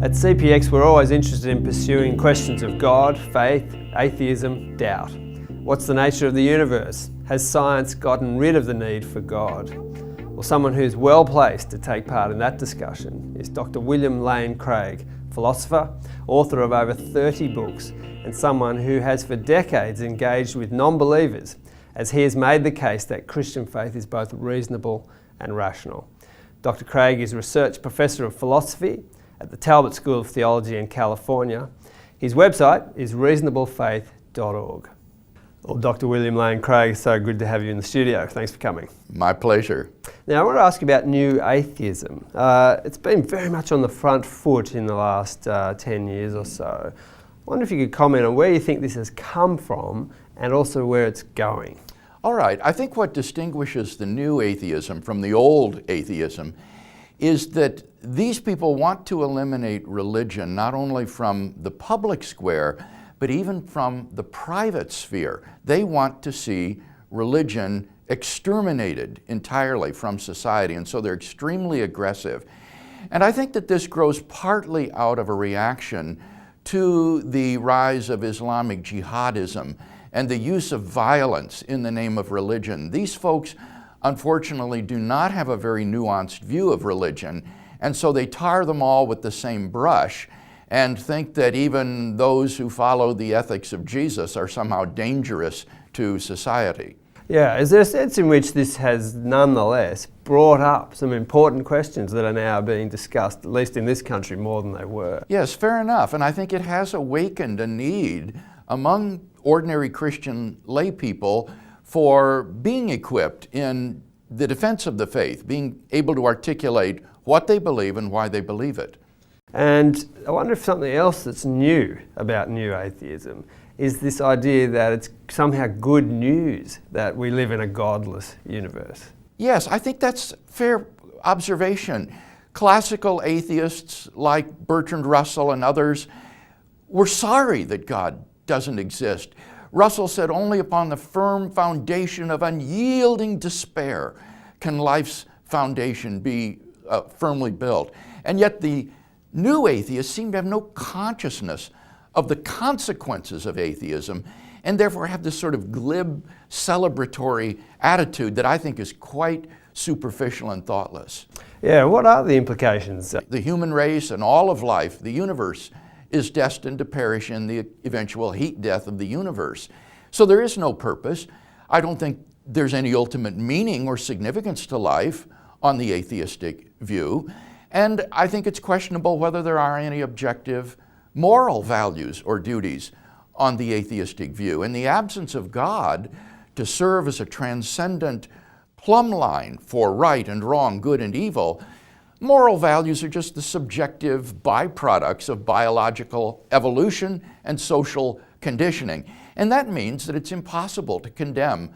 At CPX, we're always interested in pursuing questions of God, faith, atheism, doubt. What's the nature of the universe? Has science gotten rid of the need for God? Well, someone who's well placed to take part in that discussion is Dr. William Lane Craig, philosopher, author of over 30 books, and someone who has for decades engaged with non-believers, as he has made the case that Christian faith is both reasonable and rational. Dr. Craig is Research Professor of Philosophy at the Talbot School of Theology in California. His website is reasonablefaith.org. Well, Dr. William Lane Craig, so good to have you in the studio. Thanks for coming. My pleasure. Now, I want to ask you about new atheism. It's been very much on the front foot in the last 10 years or so. I wonder if you could comment on where you think this has come from and also where it's going. All right. I think what distinguishes the new atheism from the old atheism is that these people want to eliminate religion not only from the public square, but even from the private sphere. They want to see religion exterminated entirely from society, and so they're extremely aggressive. And I think that this grows partly out of a reaction to the rise of Islamic jihadism and the use of violence in the name of religion. These folks, unfortunately, do not have a very nuanced view of religion, and so they tar them all with the same brush and think that even those who follow the ethics of Jesus are somehow dangerous to society. Yeah, is there a sense in which this has nonetheless brought up some important questions that are now being discussed, at least in this country, more than they were? Yes, fair enough, and I think it has awakened a need among ordinary Christian lay people for being equipped in the defense of the faith, being able to articulate what they believe and why they believe it. And I wonder if something else that's new about new atheism is this idea that it's somehow good news that we live in a godless universe. Yes, I think that's fair observation. Classical atheists like Bertrand Russell and others were sorry that God doesn't exist. Russell said, only upon the firm foundation of unyielding despair can life's foundation be firmly built. And yet the new atheists seem to have no consciousness of the consequences of atheism, and therefore have this sort of glib, celebratory attitude that I think is quite superficial and thoughtless. Yeah, what are the implications? The human race and all of life, the universe, is destined to perish in the eventual heat death of the universe. So there is no purpose. I don't think there's any ultimate meaning or significance to life on the atheistic view. And I think it's questionable whether there are any objective moral values or duties on the atheistic view. In the absence of God to serve as a transcendent plumb line for right and wrong, good and evil, moral values are just the subjective byproducts of biological evolution and social conditioning. And that means that it's impossible to condemn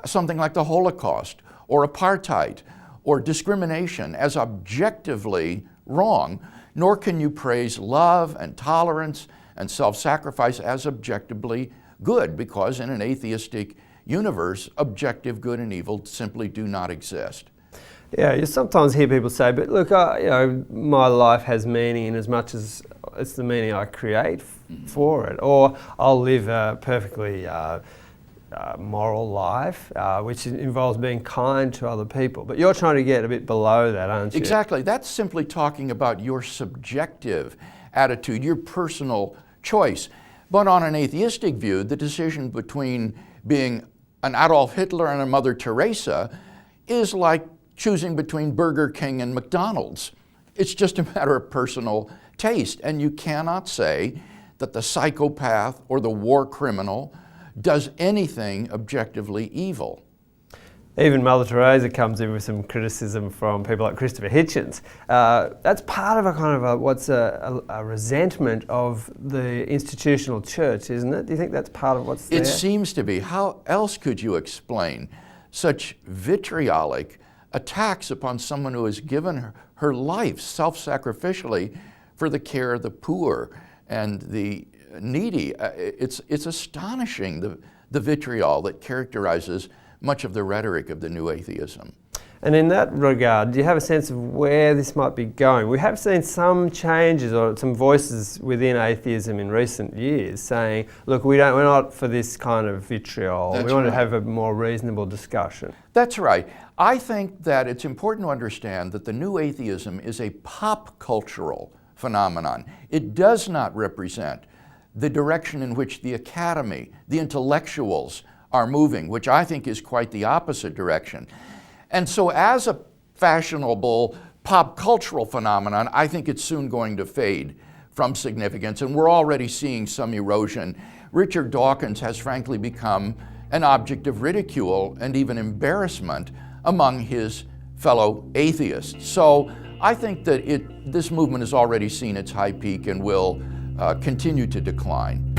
something like the Holocaust or apartheid or discrimination as objectively wrong, nor can you praise love and tolerance and self-sacrifice as objectively good, because in an atheistic universe, objective good and evil simply do not exist. Yeah, you sometimes hear people say, but look, my life has meaning in as much as it's the meaning I create for it, or I'll live a perfectly moral life, which involves being kind to other people. But you're trying to get a bit below that, aren't you? Exactly. That's simply talking about your subjective attitude, your personal choice. But on an atheistic view, the decision between being an Adolf Hitler and a Mother Teresa is like choosing between Burger King and McDonald's. It's just a matter of personal taste, and you cannot say that the psychopath or the war criminal does anything objectively evil. Even Mother Teresa comes in with some criticism from people like Christopher Hitchens. That's part of a kind of a resentment of the institutional church, isn't it? Do you think that's part of what's there? It seems to be. How else could you explain such vitriolic attacks upon someone who has given her life self-sacrificially for the care of the poor and the needy? It's astonishing, the vitriol that characterizes much of the rhetoric of the new atheism. And in that regard, do you have a sense of where this might be going? We have seen some changes or some voices within atheism in recent years saying, look, we're not for this kind of vitriol. We want to have a more reasonable discussion. That's right. I think that it's important to understand that the new atheism is a pop cultural phenomenon. It does not represent the direction in which the academy, the intellectuals are moving, which I think is quite the opposite direction. And so as a fashionable pop cultural phenomenon, I think it's soon going to fade from significance, and we're already seeing some erosion. Richard Dawkins has frankly become an object of ridicule and even embarrassment among his fellow atheists. So I think that this movement has already seen its high peak and will continue to decline.